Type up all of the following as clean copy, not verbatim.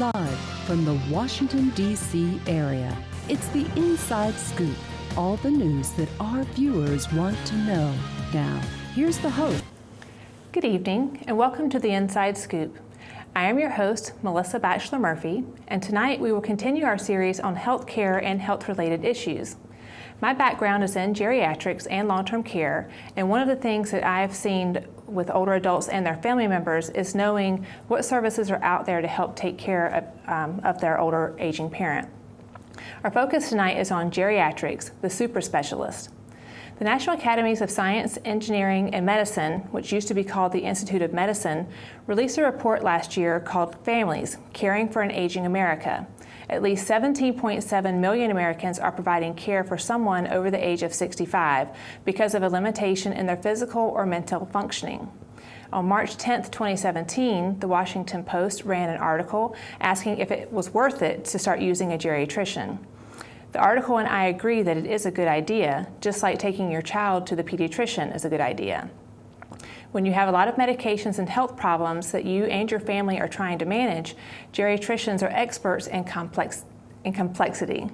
Live from the Washington, D.C. area, it's the Inside Scoop. All the news that our viewers want to know. Now, here's the host. Good evening, and welcome to the Inside Scoop. I am your host, Melissa Batchelor-Murphy, and tonight we will continue our series on health care and health-related issues. My background is in geriatrics and long-term care, and one of the things that I have seen with older adults and their family members is knowing what services are out there to help take care of their older aging parent. Our focus tonight is on geriatrics, the super specialist. The National Academies of Science, Engineering, and Medicine, which used to be called the Institute of Medicine, released a report last year called Families, Caring for an Aging America. At least 17.7 million Americans are providing care for someone over the age of 65 because of a limitation in their physical or mental functioning. On March 10, 2017, the Washington Post ran an article asking if it was worth it to start using a geriatrician. The article and I agree that it is a good idea, just like taking your child to the pediatrician is a good idea. When you have a lot of medications and health problems that you and your family are trying to manage, geriatricians are experts in complexity.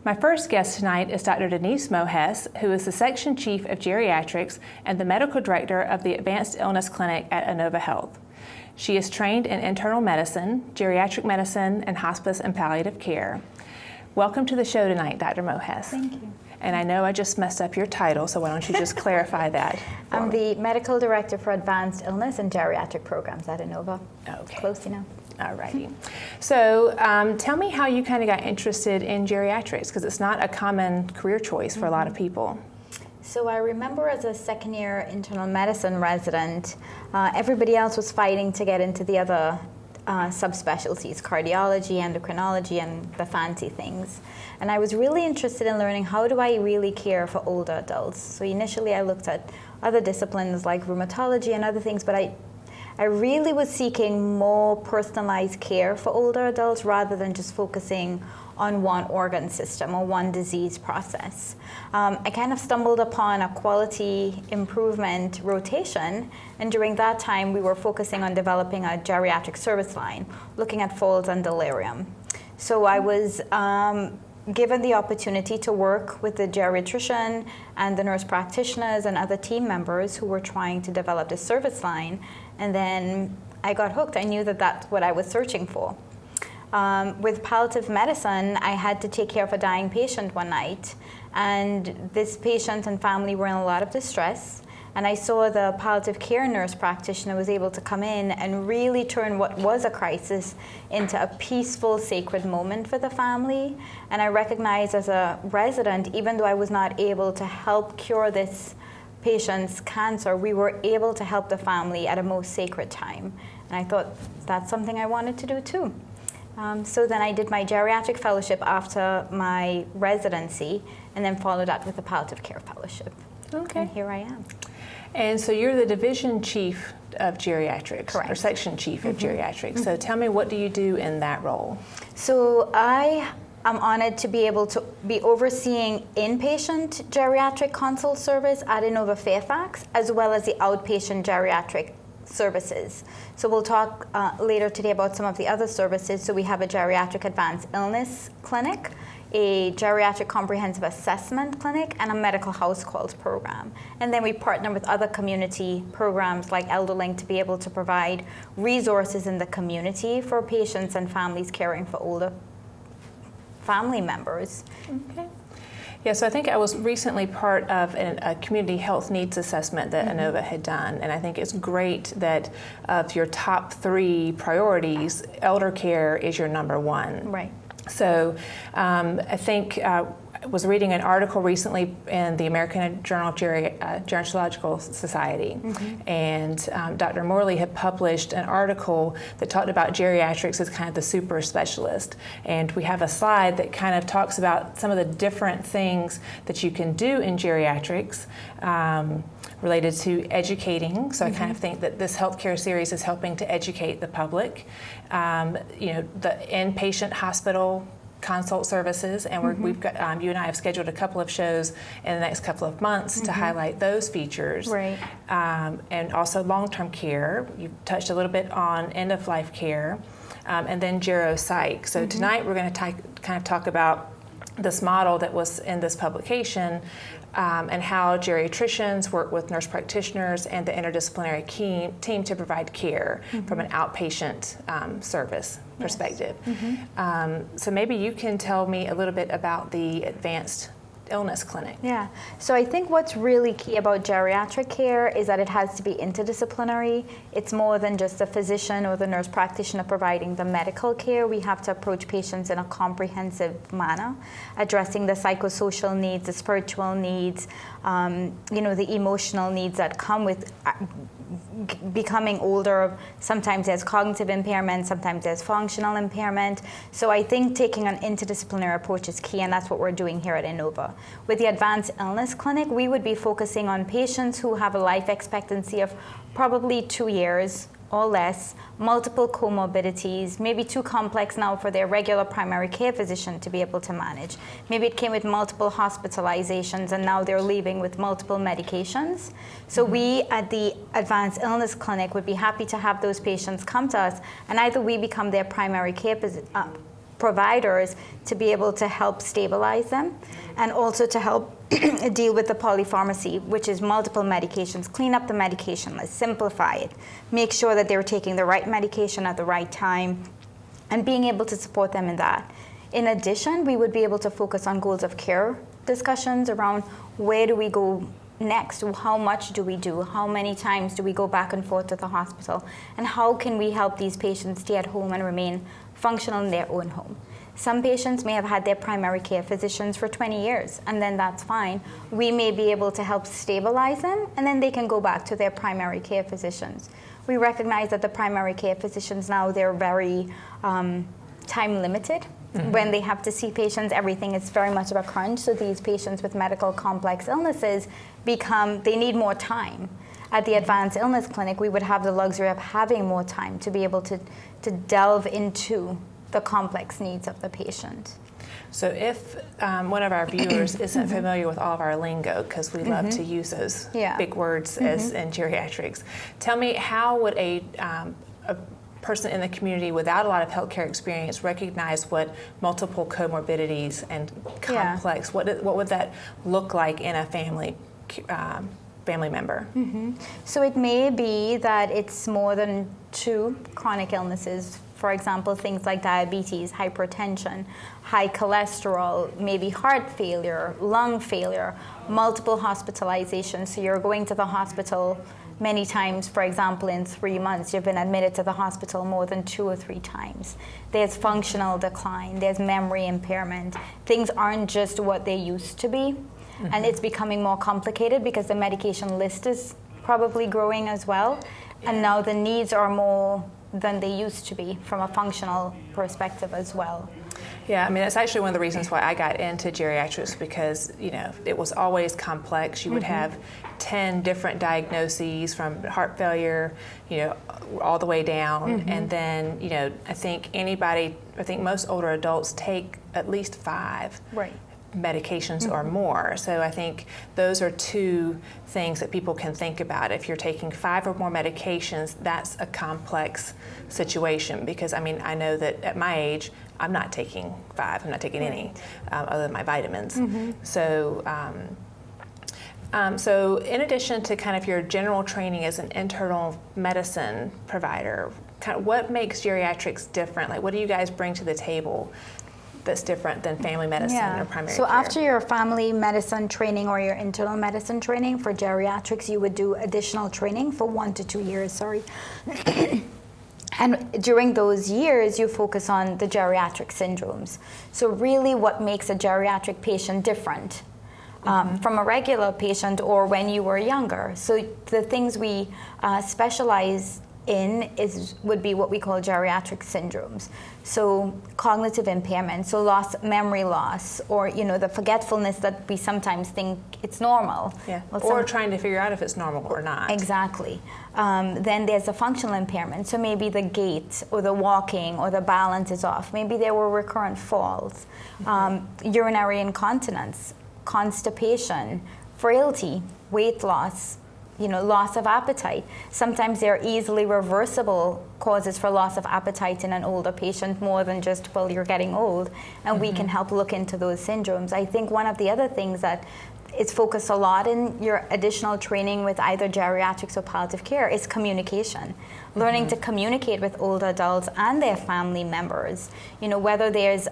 My first guest tonight is Dr. Denise Mohess, who is the Section Chief of Geriatrics and the Medical Director of the Advanced Illness Clinic at Inova Health. She is trained in internal medicine, geriatric medicine, and hospice and palliative care. Welcome to the show tonight, Dr. Mohess. Thank you. And I know I just messed up your title, so why don't you just clarify that? I'm the Medical Director for Advanced Illness and Geriatric Programs at Inova. Okay. Close enough. All righty. So tell me how you kind of got interested in geriatrics, because it's not a common career choice for a lot of people. So I remember as a second-year internal medicine resident, everybody else was fighting to get into the other subspecialties, cardiology, endocrinology, and the fancy things. And I was really interested in learning, how do I really care for older adults? So initially I looked at other disciplines like rheumatology and other things, but I really was seeking more personalized care for older adults rather than just focusing on one organ system or one disease process. I kind of stumbled upon a quality improvement rotation, and during that time we were focusing on developing a geriatric service line, looking at falls and delirium. So I was given the opportunity to work with the geriatrician and the nurse practitioners and other team members who were trying to develop this service line, and then I got hooked. I knew that that's what I was searching for. With palliative medicine, I had to take care of a dying patient one night, and this patient and family were in a lot of distress, and I saw the palliative care nurse practitioner was able to come in and really turn what was a crisis into a peaceful, sacred moment for the family. And I recognized as a resident, even though I was not able to help cure this patient's cancer, we were able to help the family at a most sacred time. And I thought that's something I wanted to do too. So then I did my geriatric fellowship after my residency, and then followed up with a palliative care fellowship. Okay. And here I am. And so you're the division chief of geriatrics, Correct. or section chief of geriatrics. So tell me, what do you do in that role? So I am honored to be able to be overseeing inpatient geriatric consult service at Inova Fairfax, as well as the outpatient geriatric services. So we'll talk later today about some of the other services. So we have a geriatric advanced illness clinic, a geriatric comprehensive assessment clinic, and a medical house calls program. And then we partner with other community programs like ElderLink to be able to provide resources in the community for patients and families caring for older family members. Okay. Yeah, so I think I was recently part of a community health needs assessment that Inova had done, and I think it's great that of your top 3 priorities, elder care is your number 1. Right. So I think I was reading an article recently in the American Journal of Gerontological Society, and Dr. Morley had published an article that talked about geriatrics as kind of the super specialist. And we have a slide that kind of talks about some of the different things that you can do in geriatrics related to educating. So I kind of think that this healthcare series is helping to educate the public. You know, the inpatient hospital consult services, and we've got you and I have scheduled a couple of shows in the next couple of months to highlight those features. Right. And also long-term care. You touched a little bit on end-of-life care. and then Geropsych. So tonight we're going to kind of talk about this model that was in this publication, and how geriatricians work with nurse practitioners and the interdisciplinary team to provide care from an outpatient service perspective. So maybe you can tell me a little bit about the advanced illness clinic. Yeah, so I think what's really key about geriatric care is that it has to be interdisciplinary. It's more than just the physician or the nurse practitioner providing the medical care. We have to approach patients in a comprehensive manner, addressing the psychosocial needs, the spiritual needs, the emotional needs that come with becoming older. Sometimes there's cognitive impairment, sometimes there's functional impairment. So I think taking an interdisciplinary approach is key, and that's what we're doing here at Inova. With the Advanced Illness Clinic, we would be focusing on patients who have a life expectancy of probably 2 years or less, multiple comorbidities, maybe too complex now for their regular primary care physician to be able to manage. Maybe it came with multiple hospitalizations and now they're leaving with multiple medications. So we at the Advanced Illness Clinic would be happy to have those patients come to us, and either we become their primary care providers to be able to help stabilize them, and also to help deal with the polypharmacy, which is multiple medications, clean up the medication list, simplify it, make sure that they're taking the right medication at the right time, and being able to support them in that. In addition, we would be able to focus on goals of care discussions around where do we go next, how much do we do, how many times do we go back and forth to the hospital, and how can we help these patients stay at home and remain functional in their own home. Some patients may have had their primary care physicians for 20 years, and then that's fine. We may be able to help stabilize them, and then they can go back to their primary care physicians. We recognize that the primary care physicians now, they're very time limited. When they have to see patients, everything is very much of a crunch. So these patients with medical complex illnesses they need more time. At the Advanced Illness Clinic, we would have the luxury of having more time to be able to delve into the complex needs of the patient. So if one of our viewers isn't familiar with all of our lingo, because we love to use those big words as in geriatrics, tell me, how would a person in the community without a lot of healthcare experience recognize what multiple comorbidities and complex, what would that look like in a family member? So it may be that it's more than 2 chronic illnesses. For example, things like diabetes, hypertension, high cholesterol, maybe heart failure, lung failure, multiple hospitalizations. So you're going to the hospital many times. For example, in 3 months, you've been admitted to the hospital more than 2 or 3 times. There's functional decline, there's memory impairment. Things aren't just what they used to be. And it's becoming more complicated because the medication list is probably growing as well. And now the needs are more than they used to be from a functional perspective as well. Yeah, I mean, that's actually one of the reasons why I got into geriatrics, because, it was always complex. You would have 10 different diagnoses from heart failure, all the way down. And then, I think most older adults take at least 5 medications or more. So I think those are 2 things that people can think about. If you're taking 5 or more medications, that's a complex situation, because I know that at my age, I'm not taking 5, I'm not taking any other than my vitamins. So so in addition to kind of your general training as an internal medicine provider, kind of what makes geriatrics different? Like, what do you guys bring to the table that's different than family medicine or primary care? So after your family medicine training or your internal medicine training for geriatrics, you would do additional training for 1 to 2 years, And during those years, you focus on the geriatric syndromes. So really what makes a geriatric patient different from a regular patient or when you were younger. So the things we specialize in would be what we call geriatric syndromes. So cognitive impairment, so memory loss, or the forgetfulness that we sometimes think it's normal. Yeah. Or trying to figure out if it's normal or not. Exactly. Then there's a functional impairment. So maybe the gait or the walking or the balance is off. Maybe there were recurrent falls, urinary incontinence, constipation, frailty, weight loss, loss of appetite. Sometimes they're easily reversible causes for loss of appetite in an older patient, more than just, well, you're getting old, and we can help look into those syndromes. I think one of the other things that it's focused a lot in your additional training with either geriatrics or palliative care is communication. Learning to communicate with older adults and their family members, whether there's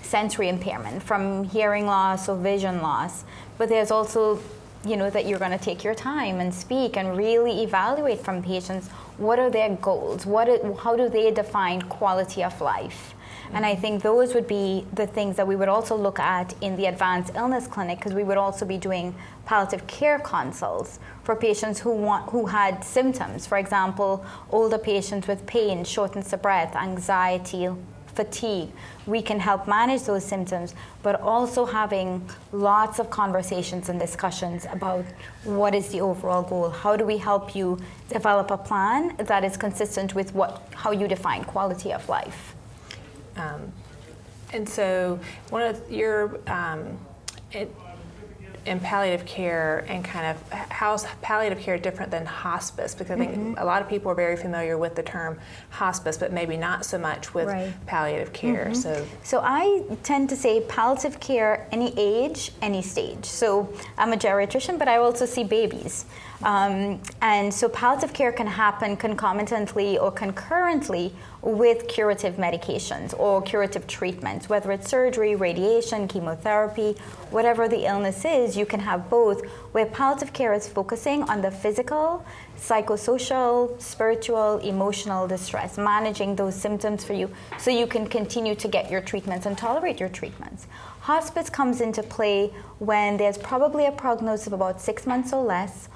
sensory impairment from hearing loss or vision loss, but there's also that you're going to take your time and speak and really evaluate from patients what are their goals, how do they define quality of life. And I think those would be the things that we would also look at in the advanced illness clinic, because we would also be doing palliative care consults for patients who had symptoms. For example, older patients with pain, shortness of breath, anxiety, fatigue. We can help manage those symptoms, but also having lots of conversations and discussions about what is the overall goal. How do we help you develop a plan that is consistent with how you define quality of life? And so one of your in palliative care, and kind of how's palliative care different than hospice? Because I think a lot of people are very familiar with the term hospice, but maybe not so much with palliative care. So I tend to say palliative care, any age, any stage. So I'm a geriatrician, but I also see babies. And so palliative care can happen concomitantly or concurrently with curative medications or curative treatments, whether it's surgery, radiation, chemotherapy, whatever the illness is, you can have both, where palliative care is focusing on the physical, psychosocial, spiritual, emotional distress, managing those symptoms for you so you can continue to get your treatments and tolerate your treatments. Hospice comes into play when there's probably a prognosis of about 6 months or less,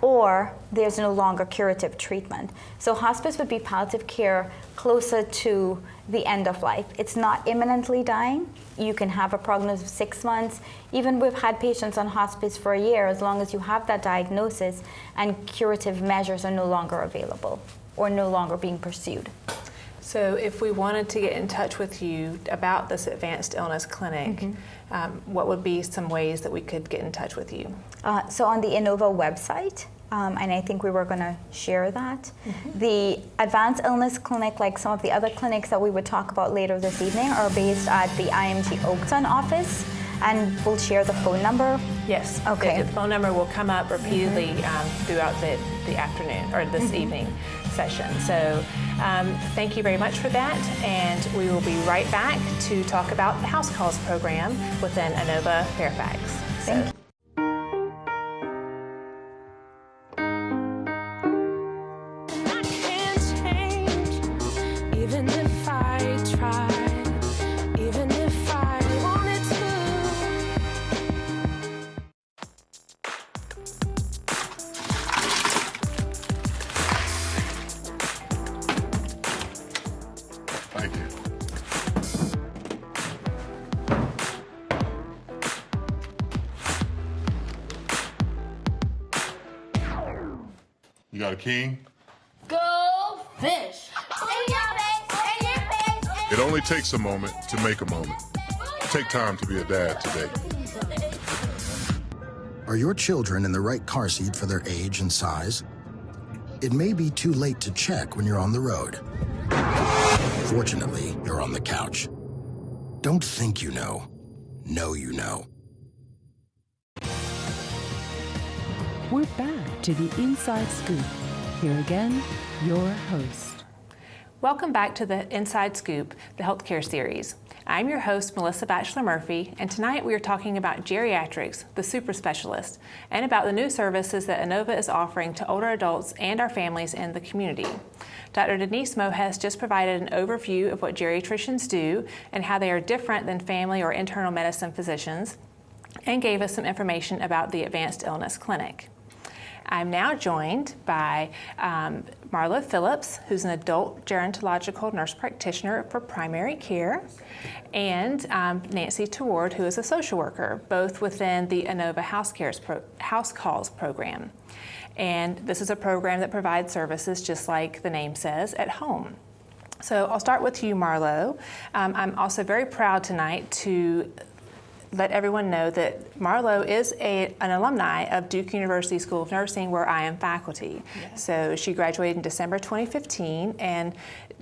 or there's no longer curative treatment. So hospice would be palliative care closer to the end of life. It's not imminently dying. You can have a prognosis of 6 months. Even we've had patients on hospice for a year, as long as you have that diagnosis and curative measures are no longer available or no longer being pursued. So if we wanted to get in touch with you about this advanced illness clinic, what would be some ways that we could get in touch with you? So on the Inova website, and I think we were going to share that. The advanced illness clinic, like some of the other clinics that we would talk about later this evening, are based at the IMG Oakton office, and we'll share the phone number. Yes. Okay. The phone number will come up repeatedly throughout the afternoon or this evening session. So thank you very much for that, and we will be right back to talk about the House Calls program within Inova Fairfax. Thank you. Even if I tried, even if I wanted Thank you. You got a king? Go fish! It only takes a moment to make a moment. Take time to be a dad today. Are your children in the right car seat for their age and size? It may be too late to check when you're on the road. Fortunately, you're on the couch. Don't think you know. Know you know. We're back to the Inside Scoop. Here again, your host. Welcome back to the Inside Scoop, the healthcare series. I'm your host, Melissa Batchelor-Murphy, and tonight we are talking about geriatrics, the super specialist, and about the new services that Inova is offering to older adults and our families in the community. Dr. Denise Mohess just provided an overview of what geriatricians do and how they are different than family or internal medicine physicians, and gave us some information about the Advanced Illness Clinic. I'm now joined by Marlow Phillips, who's an adult gerontological nurse practitioner for primary care, and Nancy Toward, who is a social worker, both within the Inova House Calls program. And this is a program that provides services, just like the name says, at home. So I'll start with you, Marlow. I'm also very proud tonight to let everyone know that Marlow is an alumni of Duke University School of Nursing, where I am faculty. Yes. So she graduated in December 2015, and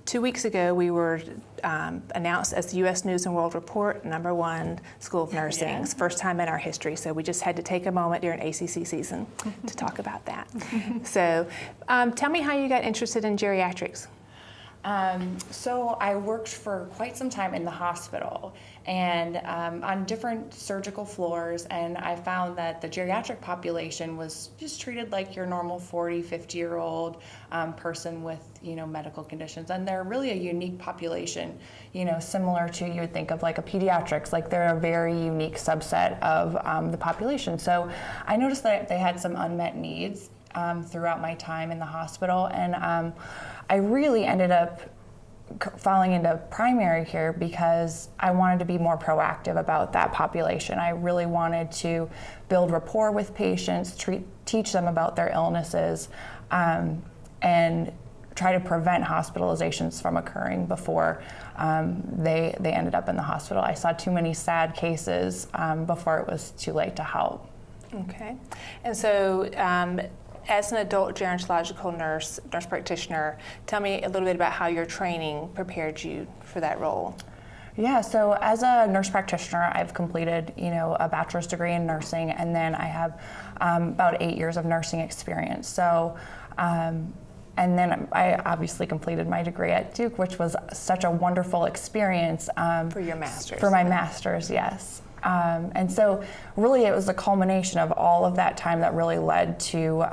2 weeks ago we were announced as the U.S. News and World Report #1 School of Nursing. It's first time in our history, so we just had to take a moment during ACC season to talk about that. So tell me how you got interested in geriatrics. So I worked for quite some time in the hospital and on different surgical floors, and I found that the geriatric population was just treated like your normal 40, 50-year-old person with, medical conditions. And they're really a unique population, similar to, you would think of like a pediatrics, like they're a very unique subset of the population. So I noticed that they had some unmet needs throughout my time in the hospital, and I really ended up falling into primary care because I wanted to be more proactive about that population. I really wanted to build rapport with patients, teach them about their illnesses, and try to prevent hospitalizations from occurring before they ended up in the hospital. I saw too many sad cases before it was too late to help. Okay. And so as an adult gerontological nurse practitioner, tell me a little bit about how your training prepared you for that role. Yeah, so as a nurse practitioner, I've completed, a bachelor's degree in nursing, and then I have about 8 years of nursing experience. So, and then I obviously completed my degree at Duke, which was such a wonderful experience. For your master's. For my master's, yes. And so really it was a culmination of all of that time that really led to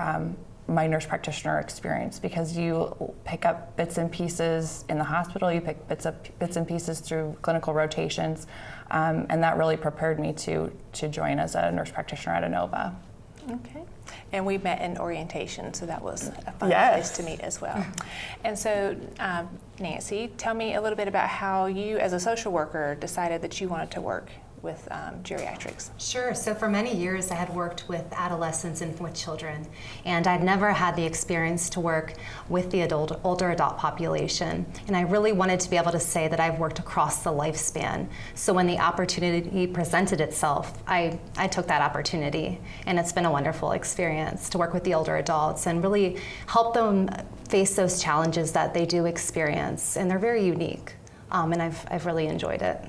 my nurse practitioner experience, because you pick up bits and pieces in the hospital, you pick bits and pieces through clinical rotations, and that really prepared me to join as a nurse practitioner at Inova. Okay. And we met in orientation, so that was a fun place to meet as well. And so, Nancy, tell me a little bit about how you, as a social worker, decided that you wanted to work with geriatrics. Sure. So for many years I had worked with adolescents and with children, and I'd never had the experience to work with the older adult population. And I really wanted to be able to say that I've worked across the lifespan. So when the opportunity presented itself, I took that opportunity, and it's been a wonderful experience to work with the older adults and really help them face those challenges that they do experience, and they're very unique. And I've really enjoyed it.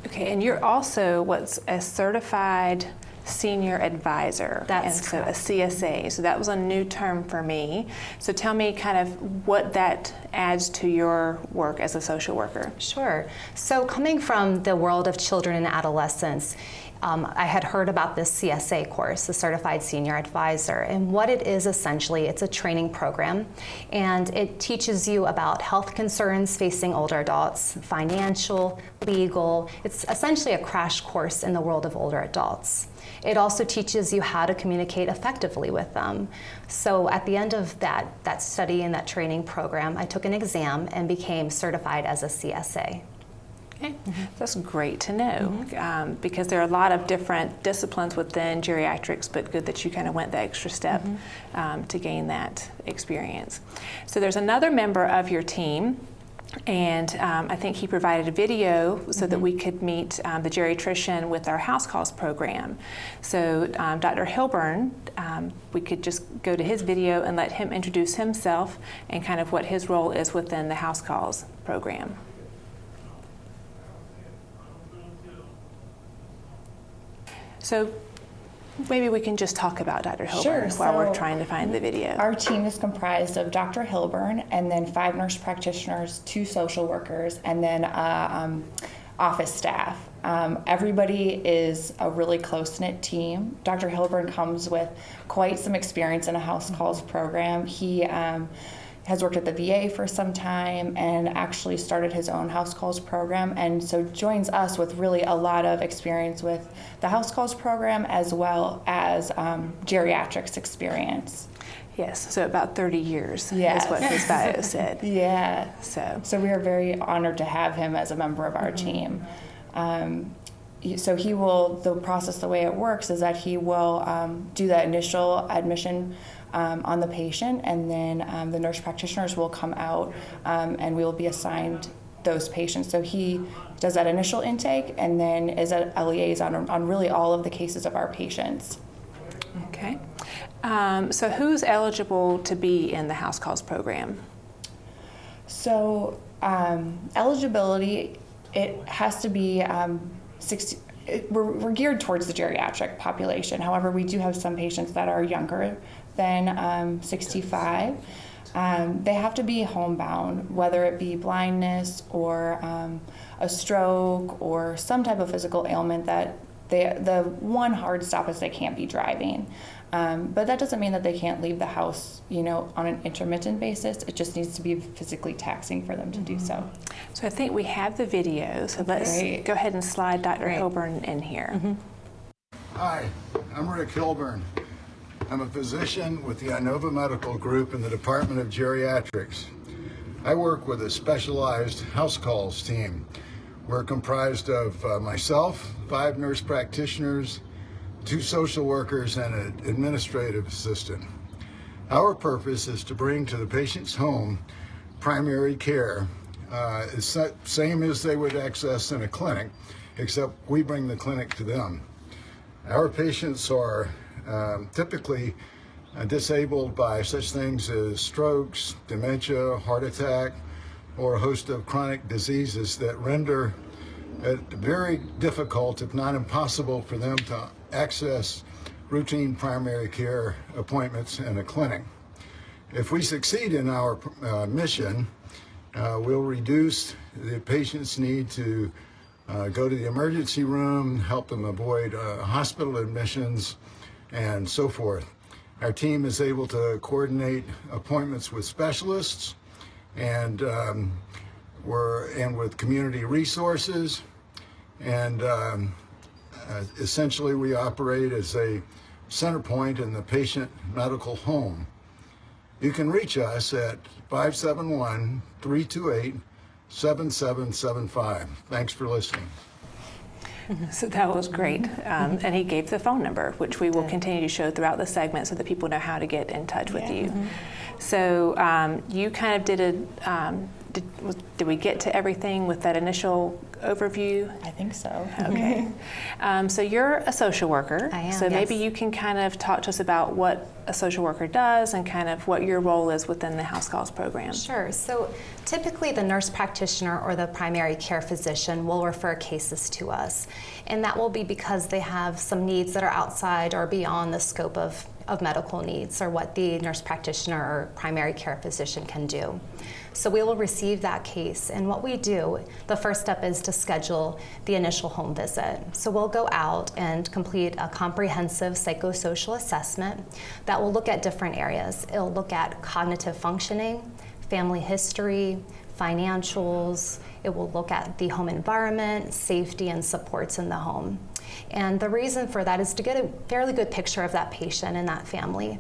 Okay, and you're also what's a certified senior advisor. That's correct. So a CSA. So that was a new term for me. So tell me kind of what that adds to your work as a social worker. Sure. So coming from the world of children and adolescents, I had heard about this CSA course, the Certified Senior Advisor, and what it is essentially, it's a training program, and it teaches you about health concerns facing older adults, financial, legal. It's essentially a crash course in the world of older adults. It also teaches you how to communicate effectively with them. So at the end of that study and that training program, I took an exam and became certified as a CSA. Okay. That's great to know, because there are a lot of different disciplines within geriatrics, but good that you kind of went the extra step to gain that experience. So there's another member of your team, and I think he provided a video so that we could meet the geriatrician with our house calls program. So Dr. Hilburn, we could just go to his video and let him introduce himself and kind of what his role is within the house calls program. So maybe we can just talk about Dr. Hilburn while we're trying to find the video. Our team is comprised of Dr. Hilburn and then 5 nurse practitioners, 2 social workers, and then office staff. Everybody is a really close-knit team. Dr. Hilburn comes with quite some experience in a house calls program. He has worked at the VA for some time and actually started his own house calls program, and so joins us with really a lot of experience with the house calls program as well as geriatrics experience. Yes, so about 30 years is what his bio said. Yeah. So we are very honored to have him as a member of our team. So he will, the process, the way it works is that he will do that initial admission on the patient, and then the nurse practitioners will come out and we will be assigned those patients. So he does that initial intake and then is a liaison on really all of the cases of our patients. Okay. So who's eligible to be in the house calls program? So eligibility, it has to be 60. We're geared towards the geriatric population. However, we do have some patients that are younger than 65. They have to be homebound, whether it be blindness or a stroke or some type of physical ailment that the one hard stop is they can't be driving. But that doesn't mean that they can't leave the house, on an intermittent basis. It just needs to be physically taxing for them to do so. So I think we have the video, so let's go ahead and slide Dr. Hilburn in here. Hi, I'm Rick Hilburn. I'm a physician with the Inova Medical Group in the Department of Geriatrics. I work with a specialized house calls team. We're comprised of myself, 5 nurse practitioners, 2 social workers, and an administrative assistant. Our purpose is to bring to the patient's home primary care. It's the same as they would access in a clinic, except we bring the clinic to them. Our patients are typically disabled by such things as strokes, dementia, heart attack, or a host of chronic diseases that render it very difficult, if not impossible, for them to access routine primary care appointments in a clinic. If we succeed in our mission, we'll reduce the patient's need to go to the emergency room, help them avoid hospital admissions, and so forth. Our team is able to coordinate appointments with specialists and with community resources, and essentially we operate as a center point in the patient medical home. You can reach us at 571-328-7775. Thanks for listening. So that was great. And he gave the phone number, which we will continue to show throughout the segment so that people know how to get in touch with you. So you kind of did we get to everything with that initial overview? I think so. Okay. So you're a social worker. I am, so maybe you can kind of talk to us about what a social worker does and kind of what your role is within the house calls program. Sure. So typically the nurse practitioner or the primary care physician will refer cases to us. And that will be because they have some needs that are outside or beyond the scope of medical needs or what the nurse practitioner or primary care physician can do. So we will receive that case, and what we do, the first step is to schedule the initial home visit. So we'll go out and complete a comprehensive psychosocial assessment that will look at different areas. It'll look at cognitive functioning, family history, financials. It will look at the home environment, safety, and supports in the home. And the reason for that is to get a fairly good picture of that patient and that family.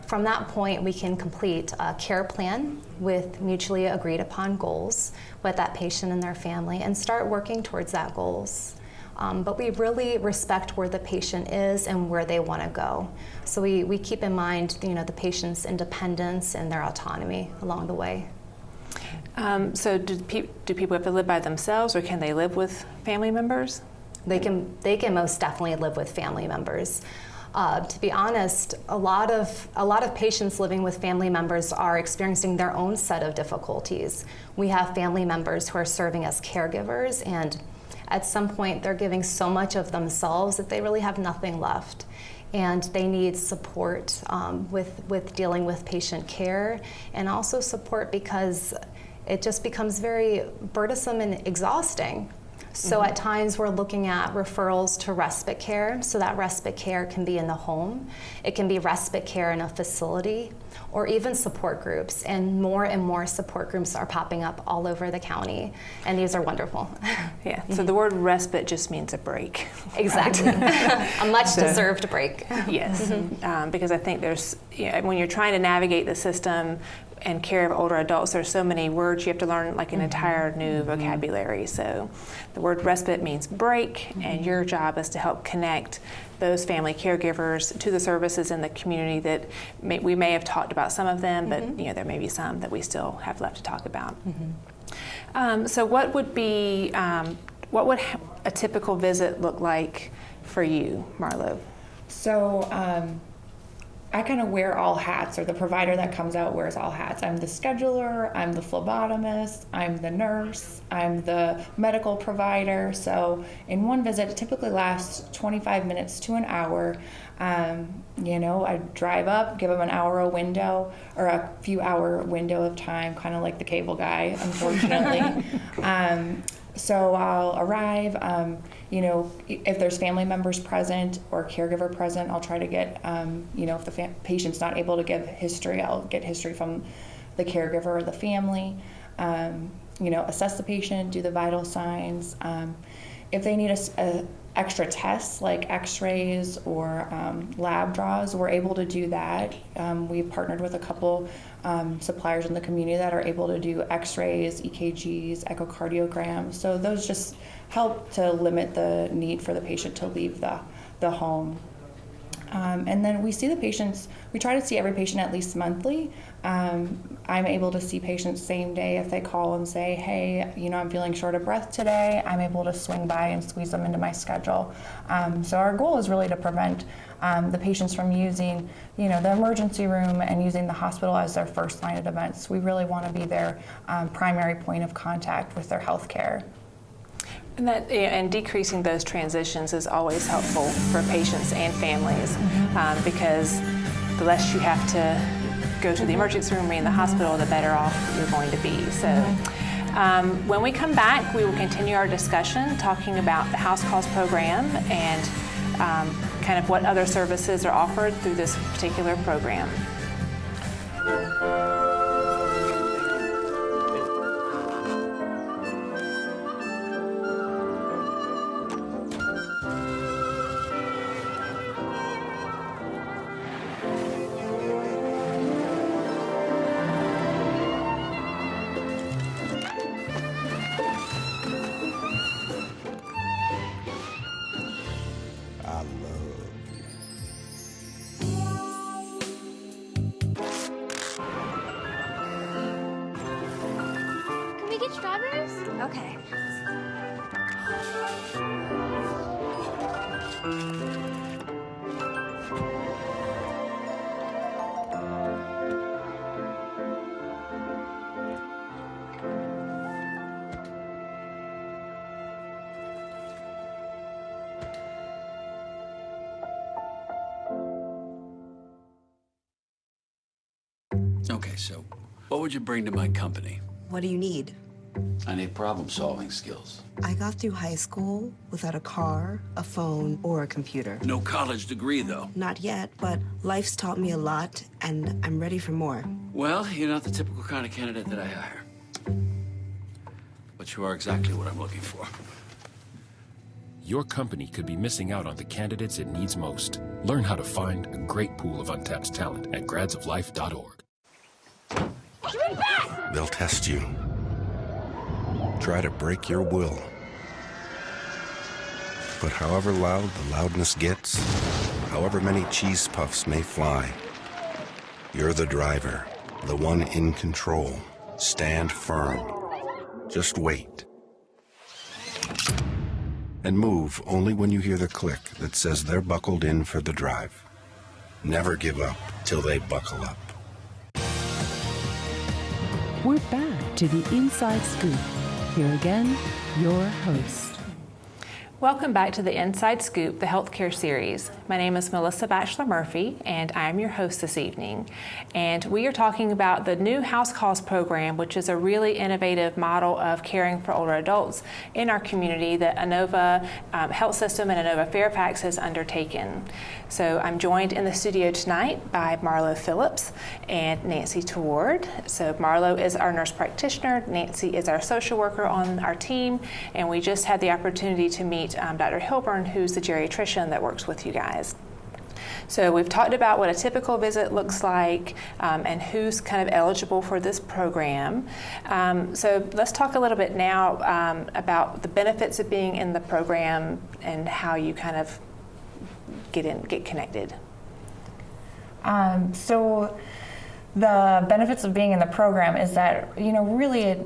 From that point, we can complete a care plan with mutually agreed upon goals with that patient and their family and start working towards that goals. But we really respect where the patient is and where they want to go. So we keep in mind, the patient's independence and their autonomy along the way. So do people have to live by themselves, or can they live with family members? They can most definitely live with family members. To be honest, a lot of patients living with family members are experiencing their own set of difficulties. We have family members who are serving as caregivers, and at some point they're giving so much of themselves that they really have nothing left. And they need support with dealing with patient care, and also support because it just becomes very burdensome and exhausting. So at times we're looking at referrals to respite care. So that respite care can be in the home. It can be respite care in a facility, or even support groups. And more support groups are popping up all over the county. And these are wonderful. Yeah, so the word respite just means a break. Exactly. A much deserved break. Yes, because I think there's, when you're trying to navigate the system, and care of older adults, there's so many words you have to learn, like an entire new vocabulary. So the word respite means break, and your job is to help connect those family caregivers to the services in the community that we may have talked about some of them, but there may be some that we still have left to talk about. So what would be, what would a typical visit look like for you, Marlow? So I kind of wear all hats, or the provider that comes out wears all hats. I'm the scheduler, I'm the phlebotomist, I'm the nurse, I'm the medical provider. So in one visit, it typically lasts 25 minutes to an hour. I drive up, give them an hour window, or a few hour window of time, kind of like the cable guy, unfortunately. So I'll arrive, if there's family members present or caregiver present, I'll try to get, if the patient's not able to give history, I'll get history from the caregiver or the family, assess the patient, do the vital signs. If they need extra tests like x-rays or lab draws, we're able to do that. We've partnered with a couple suppliers in the community that are able to do x-rays, EKGs, echocardiograms. So those just help to limit the need for the patient to leave the home. And then we see the patients, we try to see every patient at least monthly. I'm able to see patients same day if they call and say, hey, I'm feeling short of breath today. I'm able to swing by and squeeze them into my schedule. So our goal is really to prevent the patients from using, the emergency room and using the hospital as their first line of defense. We really want to be their primary point of contact with their health care. And decreasing those transitions is always helpful for patients and families, because the less you have to go to the emergency room or in the hospital, the better off you're going to be. So when we come back, we will continue our discussion talking about the House Calls program and kind of what other services are offered through this particular program. Okay. Okay, so what would you bring to my company? What do you need? I need problem-solving skills. I got through high school without a car, a phone, or a computer. No college degree, though. Not yet, but life's taught me a lot, and I'm ready for more. Well, you're not the typical kind of candidate that I hire. But you are exactly what I'm looking for. Your company could be missing out on the candidates it needs most. Learn how to find a great pool of untapped talent at gradsoflife.org. They'll test you. Try to break your will. But however loud the loudness gets, however many cheese puffs may fly, you're the driver, the one in control. Stand firm. Just wait. And move only when you hear the click that says they're buckled in for the drive. Never give up till they buckle up. We're back to the Inside Scoop. Here again, your host. Welcome back to the Inside Scoop, the healthcare series. My name is Melissa Batchelor-Murphy, and I am your host this evening. And we are talking about the new House Calls program, which is a really innovative model of caring for older adults in our community that Inova Health System and Inova Fairfax has undertaken. So I'm joined in the studio tonight by Marlow Phillips and Nancy Toward. So Marlow is our nurse practitioner, Nancy is our social worker on our team, and we just had the opportunity to meet Dr. Hilburn, who's the geriatrician that works with you guys. So we've talked about what a typical visit looks like and who's kind of eligible for this program. So let's talk a little bit now about the benefits of being in the program and how you kind of get connected. So the benefits of being in the program is that, really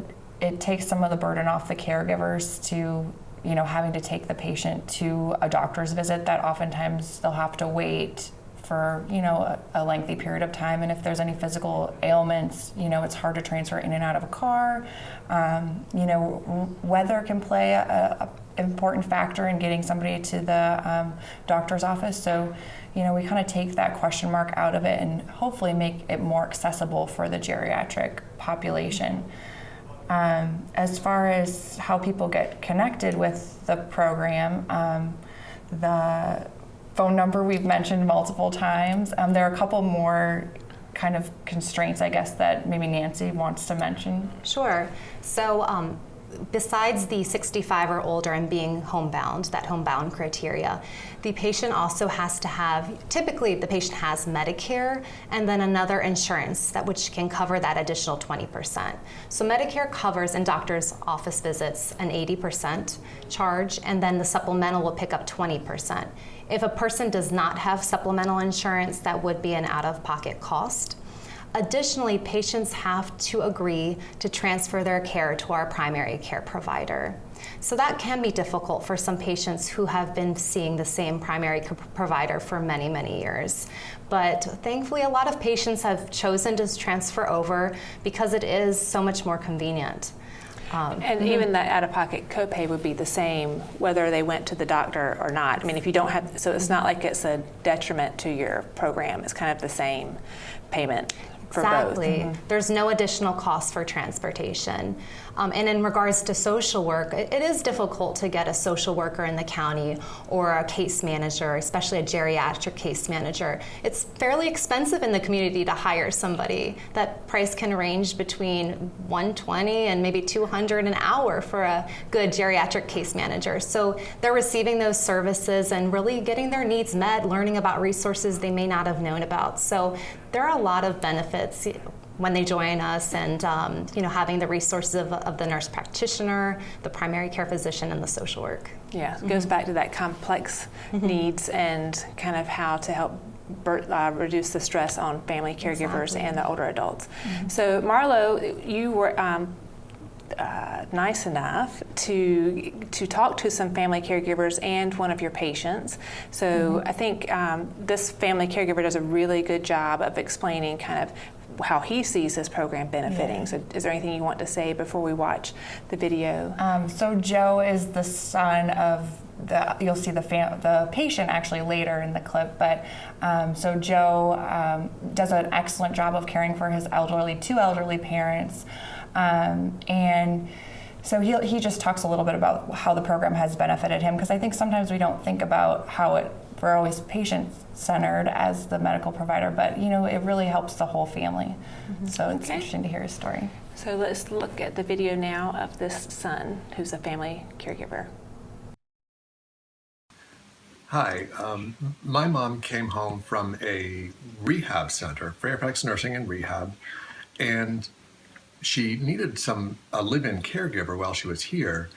it takes some of the burden off the caregivers to, having to take the patient to a doctor's visit that oftentimes they'll have to wait for, a lengthy period of time. And if there's any physical ailments, it's hard to transfer in and out of a car. Weather can play a important factor in getting somebody to the doctor's office. So, we kind of take that question mark out of it and hopefully make it more accessible for the geriatric population. As far as how people get connected with the program, the phone number we've mentioned multiple times. There are a couple more kind of constraints, I guess, that maybe Nancy wants to mention. Sure. So besides the 65 or older and being homebound, that homebound criteria, the patient also has to have, typically the patient has Medicare and then another insurance which can cover that additional 20%. So Medicare covers in doctor's office visits an 80% charge, and then the supplemental will pick up 20%. If a person does not have supplemental insurance, that would be an out-of-pocket cost. Additionally, patients have to agree to transfer their care to our primary care provider. So that can be difficult for some patients who have been seeing the same primary provider for many, many years. But thankfully, a lot of patients have chosen to transfer over because it is so much more convenient. And even the out-of-pocket copay would be the same whether they went to the doctor or not. I mean, if you don't have, so it's not like it's a detriment to your program. It's kind of the same payment for both. Exactly. There's no additional cost for transportation. And in regards to social work, it is difficult to get a social worker in the county or a case manager, especially a geriatric case manager. It's fairly expensive in the community to hire somebody. That price can range between $120 and maybe $200 an hour for a good geriatric case manager. So they're receiving those services and really getting their needs met, learning about resources they may not have known about. So there are a lot of benefits when they join us, and having the resources of the nurse practitioner, the primary care physician, and the social work. Yeah, it goes back to that complex needs and kind of how to help reduce the stress on family caregivers and the older adults. So Marlow, you were nice enough to talk to some family caregivers and one of your patients. So I think this family caregiver does a really good job of explaining kind of how he sees this program benefiting. So is there anything you want to say before we watch the video? So Joe is the son of you'll see the patient actually later in the clip, but so Joe does an excellent job of caring for his two elderly parents. And so he just talks a little bit about how the program has benefited him, because I think sometimes we don't think about how we're always patient-centered as the medical provider, but it really helps the whole family. So it's interesting to hear his story. So let's look at the video now of this son who's a family caregiver. Hi, my mom came home from a rehab center, Fairfax Nursing and Rehab, and she needed a live-in caregiver while she was here,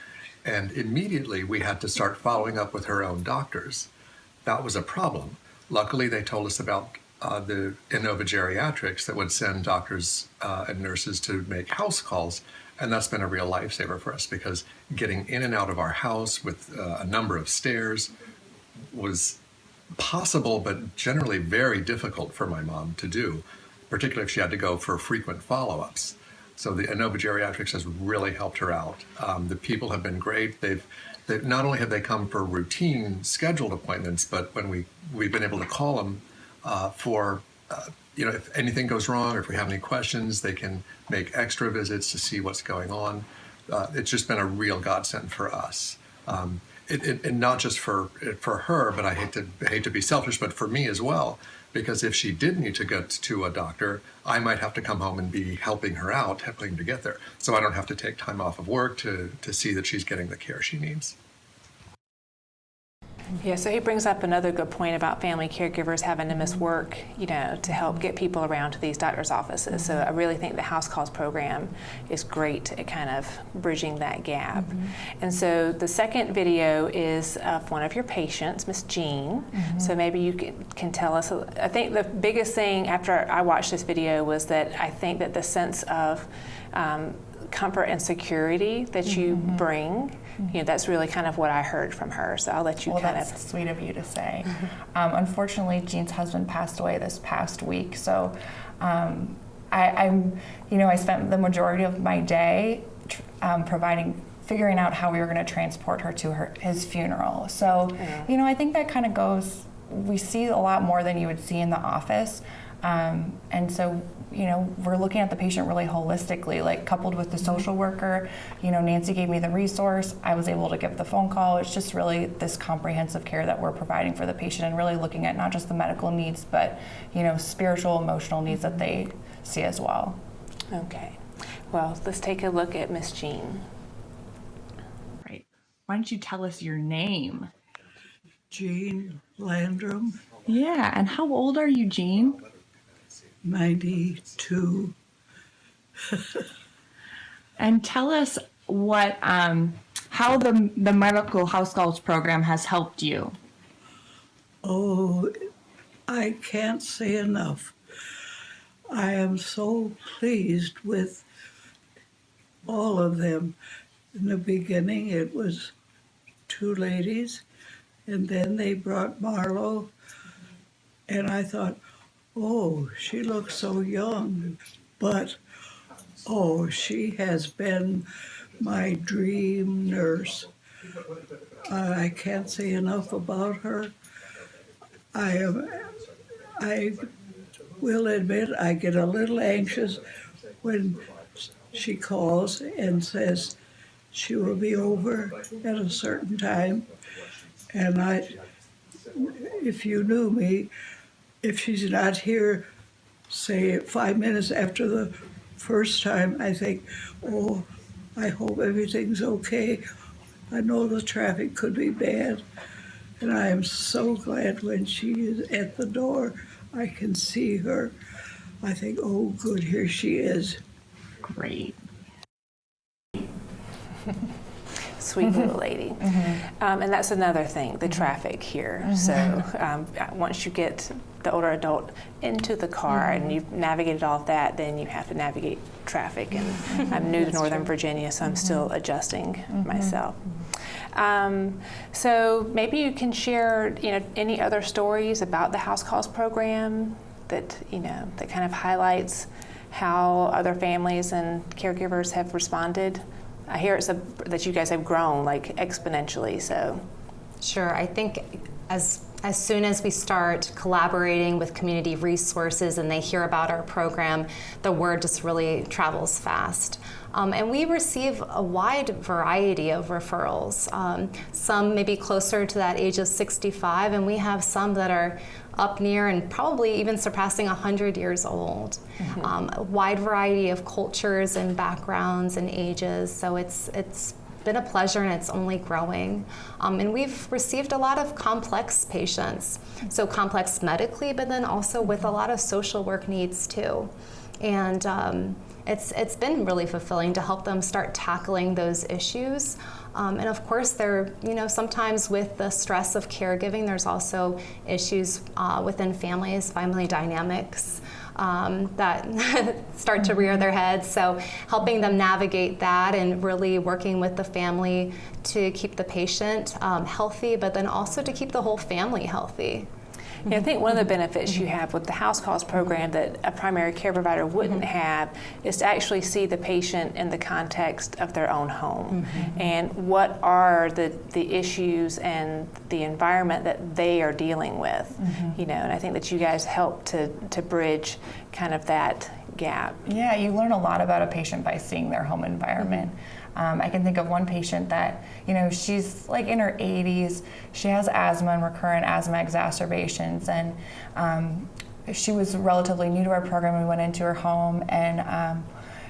and immediately we had to start following up with her own doctors. That was a problem. Luckily, they told us about the Inova Geriatrics that would send doctors and nurses to make house calls, and that's been a real lifesaver for us, because getting in and out of our house with a number of stairs was possible, but generally very difficult for my mom to do, particularly if she had to go for frequent follow-ups. So the Inova Geriatrics has really helped her out. The people have been great. They've not only have they come for routine scheduled appointments, but when we've been able to call them for, if anything goes wrong or if we have any questions, they can make extra visits to see what's going on. It's just been a real godsend for us. And not just for her, but I hate to be selfish, but for me as well, because if she did need to get to a doctor, I might have to come home and be helping her out, helping to get there. So I don't have to take time off of work to see that she's getting the care she needs. Yeah, so he brings up another good point about family caregivers having to miss work, to help get people around to these doctor's offices. So I really think the house calls program is great at kind of bridging that gap. And so the second video is of one of your patients, Miss Jean. So maybe you can tell us, I think the biggest thing after I watched this video was that I think that the sense of comfort and security that you bring, that's really kind of what I heard from her. So I'll let you That's sweet of you to say. Unfortunately, Jean's husband passed away this past week. So I spent the majority of my day figuring out how we were going to transport her to his funeral. So, I think that kind of goes, we see a lot more than you would see in the office. And so, we're looking at the patient really holistically, like coupled with the social worker. Nancy gave me the resource. I was able to give the phone call. It's just really this comprehensive care that we're providing for the patient and really looking at not just the medical needs, but, spiritual, emotional needs that they see as well. Okay. Well, let's take a look at Miss Jean. Right. Why don't you tell us your name? Jean Landrum. Yeah, and how old are you, Jean? 92. And tell us what, how the medical house calls program has helped you. Oh, I can't say enough. I am so pleased with all of them. In the beginning, it was 2 ladies, and then they brought Marlow, and I thought, oh, she looks so young, but, oh, she has been my dream nurse. I can't say enough about her. I will admit I get a little anxious when she calls and says she will be over at a certain time. And if you knew me, if she's not here, say 5 minutes after the first time, I think, oh, I hope everything's okay. I know the traffic could be bad. And I am so glad when she is at the door, I can see her. I think, oh, good, here she is. Great. Sweet little lady. And that's another thing, the traffic here. So once you get the older adult into the car and you've navigated all of that, then you have to navigate traffic. And I'm new to Northern Virginia, so I'm still adjusting myself. So maybe you can share, any other stories about the house calls program that, that kind of highlights how other families and caregivers have responded. I hear that you guys have grown like exponentially. So, sure. I think as soon as we start collaborating with community resources and they hear about our program, the word just really travels fast. And we receive a wide variety of referrals. Some maybe closer to that age of 65, and we have some that are up near and probably even surpassing 100 years old. A wide variety of cultures and backgrounds and ages. So it's been a pleasure, and it's only growing. And we've received a lot of complex patients. So complex medically, but then also with a lot of social work needs too. And it's been really fulfilling to help them start tackling those issues. And of course, there, sometimes with the stress of caregiving, there's also issues within families, family dynamics that start to rear their heads. So helping them navigate that and really working with the family to keep the patient healthy, but then also to keep the whole family healthy. I think one of the benefits you have with the house calls program that a primary care provider wouldn't have is to actually see the patient in the context of their own home and what are the issues and the environment that they are dealing with. And I think that you guys help to bridge kind of that gap. Yeah, you learn a lot about a patient by seeing their home environment. I can think of one patient that, she's like in her 80s. She has asthma and recurrent asthma exacerbations. And she was relatively new to our program. We went into her home and,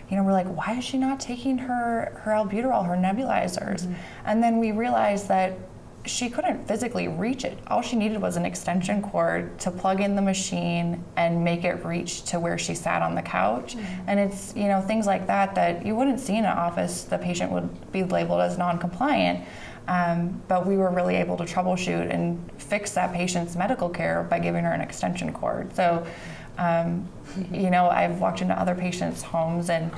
we're like, why is she not taking her albuterol, her nebulizers? And then we realized that she couldn't physically reach it. All she needed was an extension cord to plug in the machine and make it reach to where she sat on the couch. And it's, you know, things like that you wouldn't see in an office. The patient would be labeled as non-compliant. But we were really able to troubleshoot and fix that patient's medical care by giving her an extension cord. So, you know, I've walked into other patients' homes and,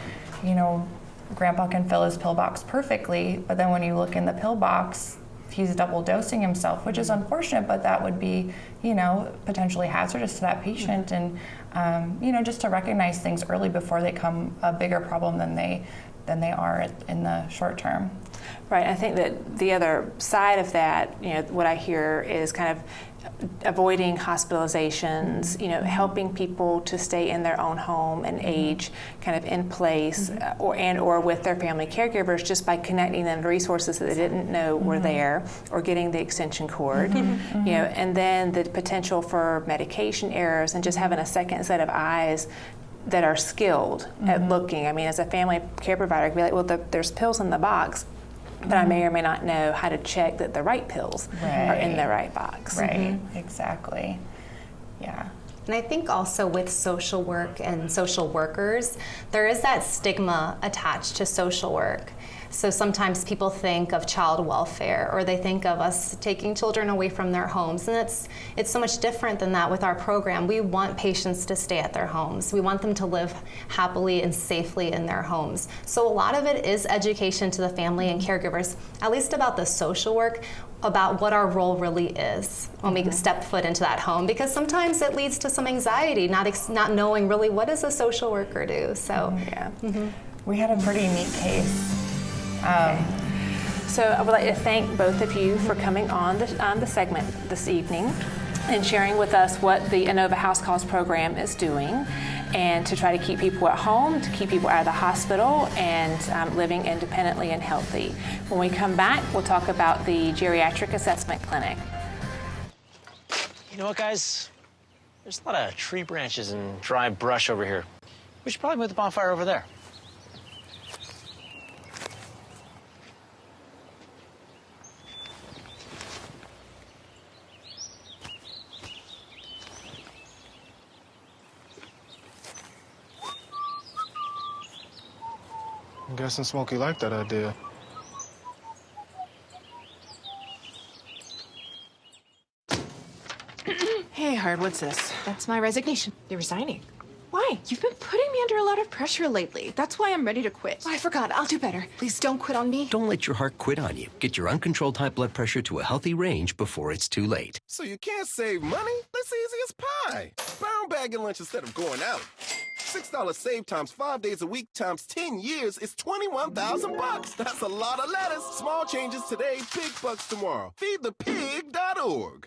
you know, Grandpa can fill his pill box perfectly, but then when you look in the pill box, he's double dosing himself, which is unfortunate, but that would be, you know, potentially hazardous to that patient. And, you know, just to recognize things early before they become a bigger problem than they are in the short term. Right. I think that the other side of that, you know, what I hear is kind of avoiding hospitalizations, you know, helping people to stay in their own home and age kind of in place or with their family caregivers, just by connecting them to resources that they didn't know were there, or getting the extension cord, you know, and then the potential for medication errors and just having a second set of eyes that are skilled at looking. I mean, as a family care provider, I could be like, well, there's pills in the box, but I may or may not know how to check that the right pills are in the right box. Right, exactly. Yeah. And I think also with social work and social workers, there is that stigma attached to social work. So sometimes people think of child welfare, or they think of us taking children away from their homes, and it's so much different than that with our program. We want patients to stay at their homes. We want them to live happily and safely in their homes. So a lot of it is education to the family and caregivers, at least about the social work, about what our role really is when we step foot into that home, because sometimes it leads to some anxiety, not knowing really what does a social worker do. So we had a pretty neat case. So I would like to thank both of you for coming on the segment this evening and sharing with us what the Inova House Calls program is doing, and to try to keep people at home, to keep people out of the hospital, and living independently and healthy. When we come back, we'll talk about the Geriatric Assessment Clinic. You know what, guys? There's a lot of tree branches and dry brush over here. We should probably move the bonfire over there. I'm guessing Smokey liked that idea. Hey, Hard, what's this? That's my resignation. You're resigning. Why? You've been putting me under a lot of pressure lately. That's why I'm ready to quit. Oh, I forgot. I'll do better. Please don't quit on me. Don't let your heart quit on you. Get your uncontrolled high blood pressure to a healthy range before it's too late. So you can't save money? That's easy as pie. Brown bagging lunch instead of going out. $6 save times 5 days a week times 10 years is $21,000. That's a lot of lettuce. Small changes today, big bucks tomorrow. Feedthepig.org.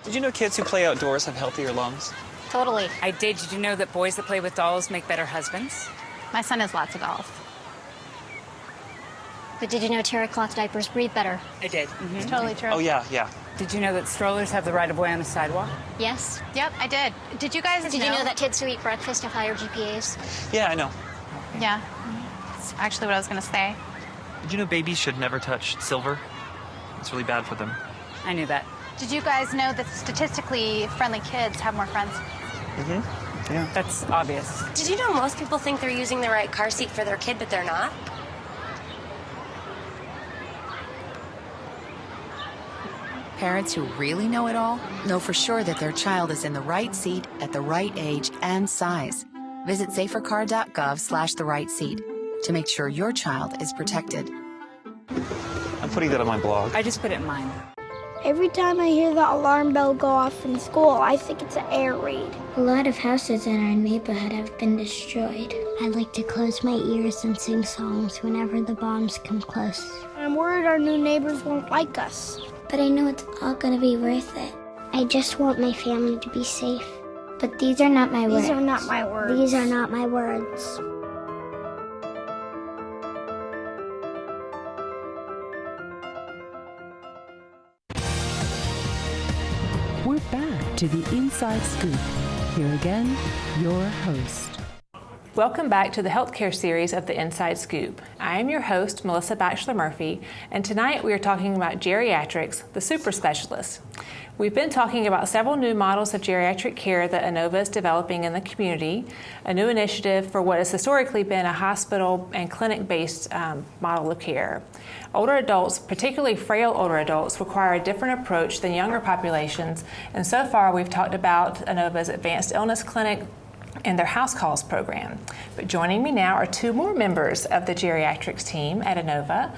Did you know kids who play outdoors have healthier lungs? Totally. I did. Did you know that boys that play with dolls make better husbands? My son has lots of dolls. But did you know terry cloth diapers breathe better? I did. It's totally true. Oh, yeah. Did you know that strollers have the right of way on the sidewalk? Yes. Yep, I did. Did you guys Did you know that kids who eat breakfast have higher GPAs? Yeah, I know. Yeah. That's actually what I was going to say. Did you know babies should never touch silver? It's really bad for them. I knew that. Did you guys know that statistically friendly kids have more friends? Yeah. That's obvious. Did you know most people think they're using the right car seat for their kid, but they're not? Parents who really know it all know for sure that their child is in the right seat at the right age and size. Visit safercar.gov/the right seat to make sure your child is protected. I'm putting that on my blog. I just put it in mine. Every time I hear the alarm bell go off in school, I think it's an air raid. A lot of houses in our neighborhood have been destroyed. I like to close my ears and sing songs whenever the bombs come close. I'm worried our new neighbors won't like us. But I know it's all gonna be worth it. I just want my family to be safe. But these are not my words. These are not my words. These are not my words. We're back to the Inside Scoop. Here again, your host. Welcome back to the healthcare series of the Inside Scoop. I am your host, Melissa Batchelor-Murphy, and tonight we are talking about geriatrics, the super specialists. We've been talking about several new models of geriatric care that Inova is developing in the community, a new initiative for what has historically been a hospital and clinic-based model of care. Older adults, particularly frail older adults, require a different approach than younger populations, and so far we've talked about Inova's Advanced Illness Clinic and their house calls program. But joining me now are two more members of the geriatrics team at Inova,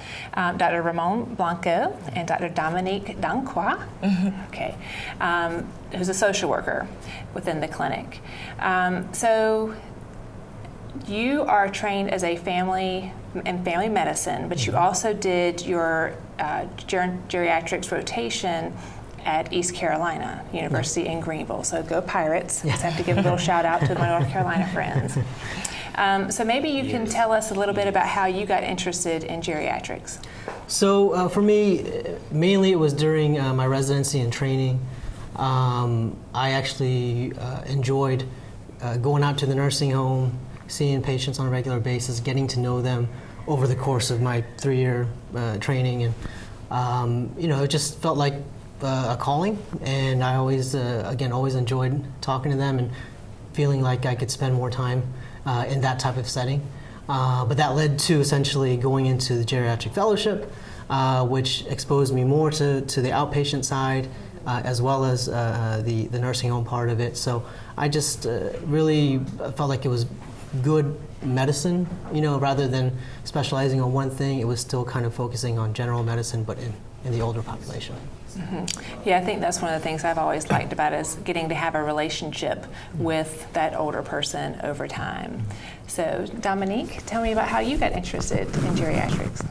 Dr. Ramon Blanco and Dr. Dominique Danquah, who's a social worker within the clinic. So you are trained as a family medicine, but you also did your geriatrics rotation at East Carolina University in Greenville. So go Pirates. Just have to give a little shout out to my North Carolina friends. So maybe you can tell us a little bit about how you got interested in geriatrics. So for me, mainly it was during my residency and training. I actually enjoyed going out to the nursing home, seeing patients on a regular basis, getting to know them over the course of my 3-year training. And it just felt like a calling, and I always enjoyed talking to them and feeling like I could spend more time in that type of setting. But that led to essentially going into the geriatric fellowship, which exposed me more to the outpatient side, as well as the nursing home part of it. So I just really felt like it was good medicine, rather than specializing on one thing. It was still kind of focusing on general medicine, but in the older population. Mm-hmm. Yeah, I think that's one of the things I've always liked about it, is getting to have a relationship with that older person over time. So Dominique, tell me about how you got interested in geriatrics.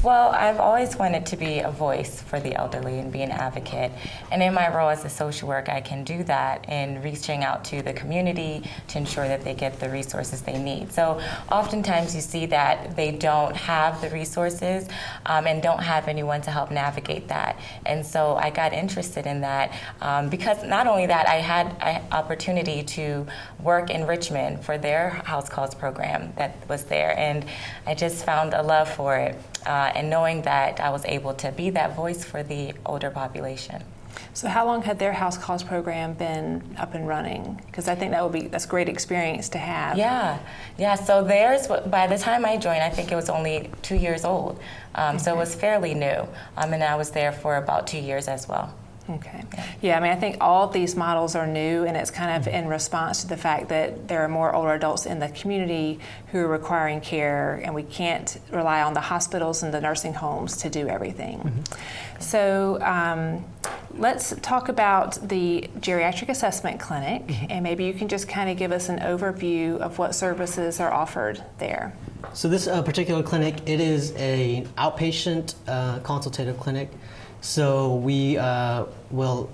Well, I've always wanted to be a voice for the elderly and be an advocate. And in my role as a social worker, I can do that in reaching out to the community to ensure that they get the resources they need. So oftentimes you see that they don't have the resources and don't have anyone to help navigate that. And so I got interested in that because not only that, I had an opportunity to work in Richmond for their house calls program that was there, and I just found a love for it, and knowing that I was able to be that voice for the older population. So how long had their house calls program been up and running? Because I think that's a great experience to have. Yeah. So theirs, by the time I joined, I think it was only 2 years old. So it was fairly new, and I was there for about 2 years as well. Okay. Yeah, I mean, I think all of these models are new, and it's kind of in response to the fact that there are more older adults in the community who are requiring care, and we can't rely on the hospitals and the nursing homes to do everything. Mm-hmm. So let's talk about the Geriatric Assessment Clinic, and maybe you can just kind of give us an overview of what services are offered there. So this particular clinic, it is an outpatient consultative clinic. So we will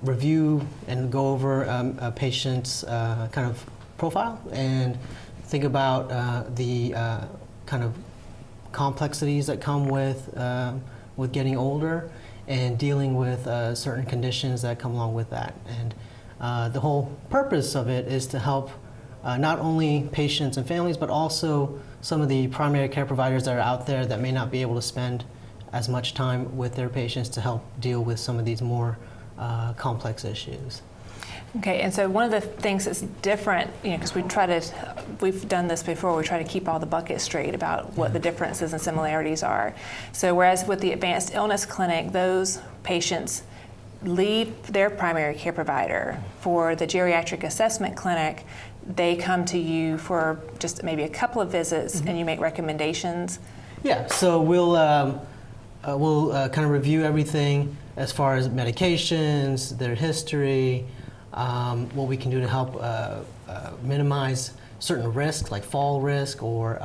review and go over a patient's kind of profile and think about the kind of complexities that come with getting older and dealing with certain conditions that come along with that. And the whole purpose of it is to help not only patients and families, but also some of the primary care providers that are out there that may not be able to spend as much time with their patients to help deal with some of these more complex issues. Okay, and so one of the things that's different, because we've done this before, we try to keep all the buckets straight about what the differences and similarities are. So whereas with the Advanced Illness Clinic, those patients leave their primary care provider. For the Geriatric Assessment Clinic, they come to you for just maybe a couple of visits, and you make recommendations. Yeah, so we'll kind of review everything as far as medications, their history, what we can do to help minimize certain risks like fall risk, or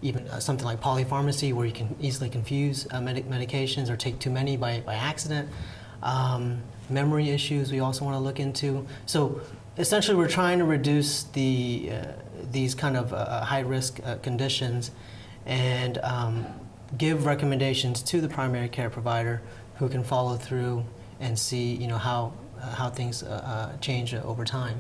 even something like polypharmacy, where you can easily confuse medications or take too many by accident. Memory issues we also want to look into. So essentially we're trying to reduce these kind of high risk conditions and give recommendations to the primary care provider who can follow through and see how things change over time.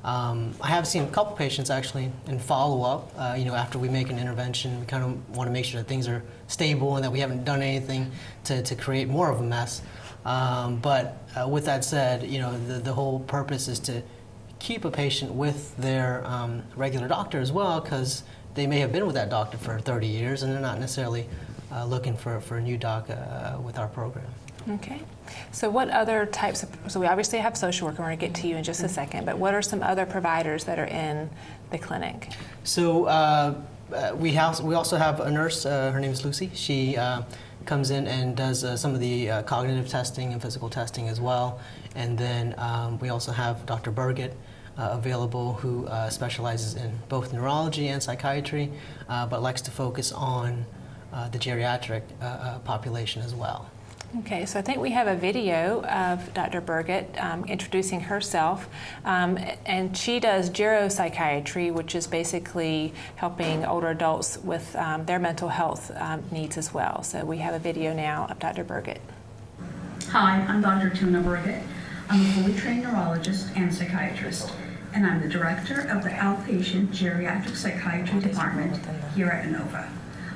I have seen a couple patients actually in follow-up, after we make an intervention. We kind of want to make sure that things are stable and that we haven't done anything to create more of a mess. But with that said, the whole purpose is to keep a patient with their regular doctor as well, because they may have been with that doctor for 30 years and they're not necessarily looking for a new doc with our program. Okay. So what other types of, so we obviously have social worker, we're going to get to you in just a second, but what are some other providers that are in the clinic? So we also have a nurse, her name is Lucy. She comes in and does some of the cognitive testing and physical testing as well. And then we also have Dr. Burgett available, who specializes in both neurology and psychiatry, but likes to focus on the geriatric population as well. Okay, so I think we have a video of Dr. Burgett introducing herself, and she does geropsychiatry, which is basically helping older adults with their mental health needs as well. So we have a video now of Dr. Burgett. Hi, I'm Dr. Tuna Burgett. I'm a fully trained neurologist and psychiatrist, and I'm the director of the Outpatient Geriatric Psychiatry Department here at Inova.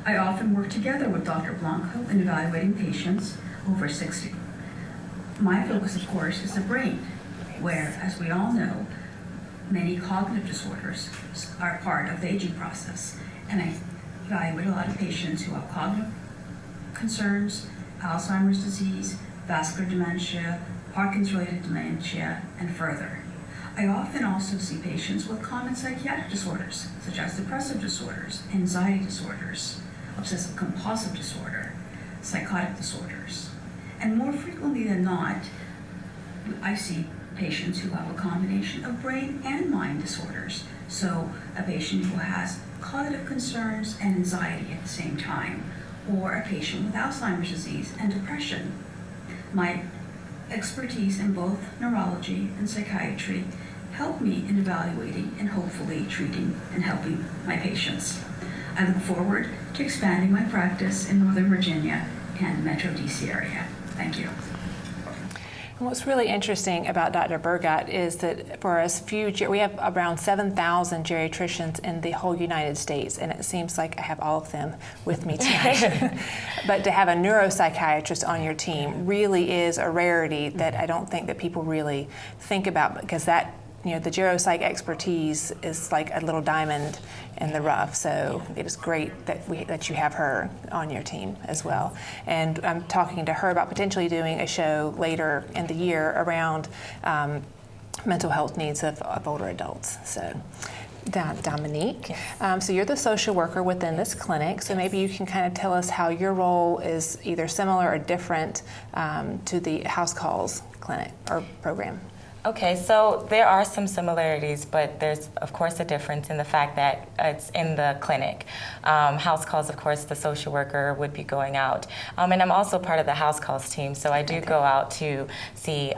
I often work together with Dr. Blanco in evaluating patients over 60. My focus, of course, is the brain, where, as we all know, many cognitive disorders are part of the aging process. And I evaluate a lot of patients who have cognitive concerns, Alzheimer's disease, vascular dementia, Parkinson's-related dementia, and further. I often also see patients with common psychiatric disorders, such as depressive disorders, anxiety disorders, obsessive-compulsive disorder, psychotic disorders. And more frequently than not, I see patients who have a combination of brain and mind disorders. So a patient who has cognitive concerns and anxiety at the same time, or a patient with Alzheimer's disease and depression. My expertise in both neurology and psychiatry help me in evaluating and hopefully treating and helping my patients. I look forward to expanding my practice in Northern Virginia and the Metro DC area. Thank you. And what's really interesting about Dr. Burgett is that for us we have around 7,000 geriatricians in the whole United States, and it seems like I have all of them with me tonight. But to have a neuropsychiatrist on your team really is a rarity that I don't think that people really think about, because that, the geropsych expertise is like a little diamond in the rough. So it is great that you have her on your team as well. And I'm talking to her about potentially doing a show later in the year around mental health needs of older adults. So Dominique, so you're the social worker within this clinic, so maybe you can kind of tell us how your role is either similar or different to the house calls clinic or program. Okay, so there are some similarities, but there's, of course, a difference in the fact that it's in the clinic. House calls, of course, the social worker would be going out. And I'm also part of the house calls team, so I do go out to see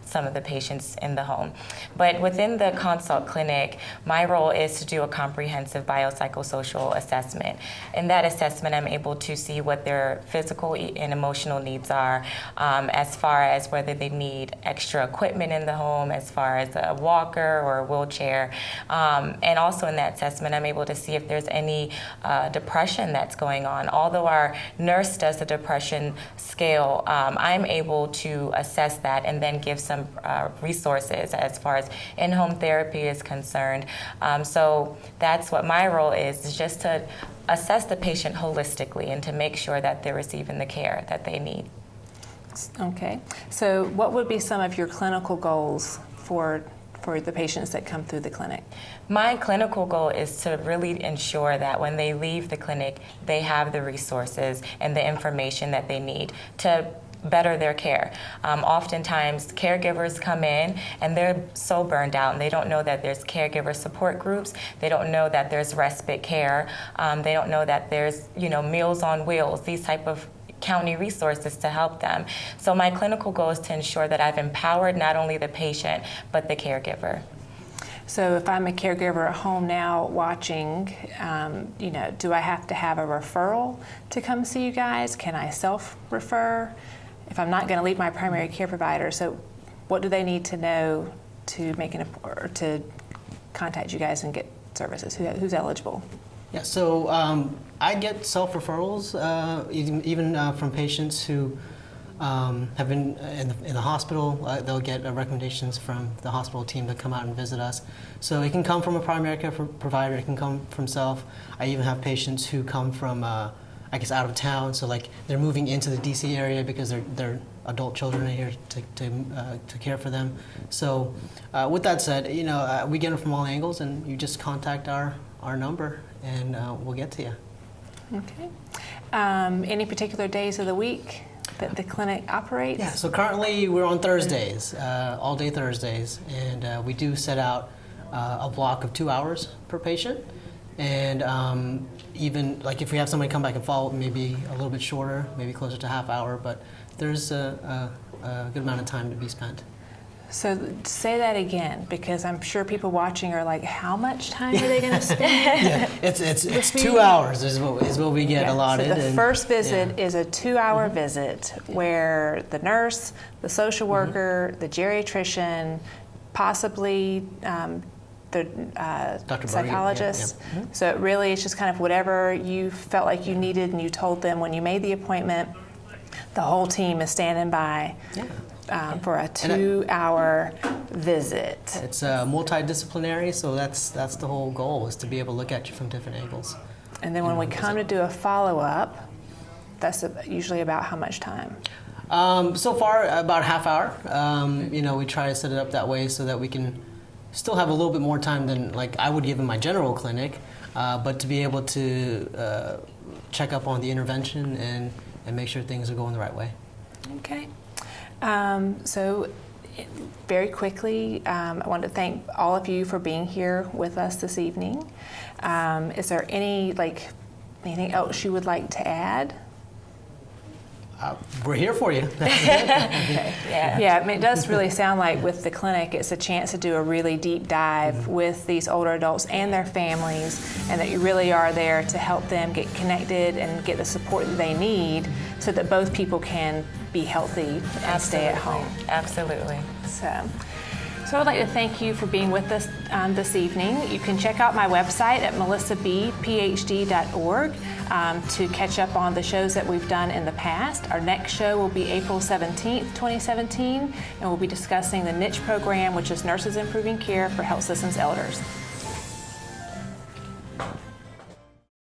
some of the patients in the home. But within the consult clinic, my role is to do a comprehensive biopsychosocial assessment. In that assessment, I'm able to see what their physical and emotional needs are, as far as whether they need extra equipment in the home, as far as a walker or a wheelchair. And also in that assessment, I'm able to see if there's any depression that's going on. Although our nurse does the depression scale, I'm able to assess that and then give some resources as far as in-home therapy is concerned. So that's what my role is just to assess the patient holistically and to make sure that they're receiving the care that they need. Okay, so what would be some of your clinical goals for the patients that come through the clinic? My clinical goal is to really ensure that when they leave the clinic, they have the resources and the information that they need to better their care. Oftentimes, caregivers come in and they're so burned out, and they don't know that there's caregiver support groups. They don't know that there's respite care. They don't know that there's, Meals on Wheels, these type of county resources to help them. So my clinical goal is to ensure that I've empowered not only the patient, but the caregiver. So if I'm a caregiver at home now watching, do I have to have a referral to come see you guys? Can I self-refer? If I'm not going to leave my primary care provider, so what do they need to know to make to contact you guys and get services? Who's eligible? Yeah, so I get self-referrals, even from patients who have been in the hospital. They'll get recommendations from the hospital team to come out and visit us. So it can come from a primary care provider, it can come from self. I even have patients who come from, I guess, out of town. So like they're moving into the DC area because their adult children are here to care for them. So with that said, you know, we get them from all angles, and you just contact our number and we'll get to you. Okay. Any particular days of the week that the clinic operates? Yeah, so currently we're on Thursdays, all day Thursdays, and we do set out a block of 2 hours per patient. And even like if we have somebody come back and follow, maybe a little bit shorter, maybe closer to half hour, but there's a good amount of time to be spent. So say that again, because I'm sure people watching are like, how much time are they going to spend? Yeah, it's 2 hours is what we get allotted. So the first visit is a 2-hour visit where the nurse, the social worker, the geriatrician, possibly the psychologist. So it really is just kind of whatever you felt like you needed and you told them when you made the appointment. The whole team is standing by. For a 2-hour visit. It's multidisciplinary, so that's the whole goal, is to be able to look at you from different angles. And then when we come to do a follow-up, that's usually about how much time? So far, about half hour. You know, we try to set it up that way so that we can still have a little bit more time than like I would give in my general clinic, but to be able to check up on the intervention and make sure things are going the right way. Okay. So very quickly, I want to thank all of you for being here with us this evening. Is there anything else you would like to add? We're here for you. Okay. Yeah, I mean, it does really sound like with the clinic, it's a chance to do a really deep dive with these older adults and their families, and that you really are there to help them get connected and get the support that they need so that both people can be healthy and stay at home. Absolutely. So I'd like to thank you for being with us this evening. You can check out my website at melissabphd.org to catch up on the shows that we've done in the past. Our next show will be April 17th, 2017, and we'll be discussing the niche program, which is Nurses Improving Care for Health Systems Elders.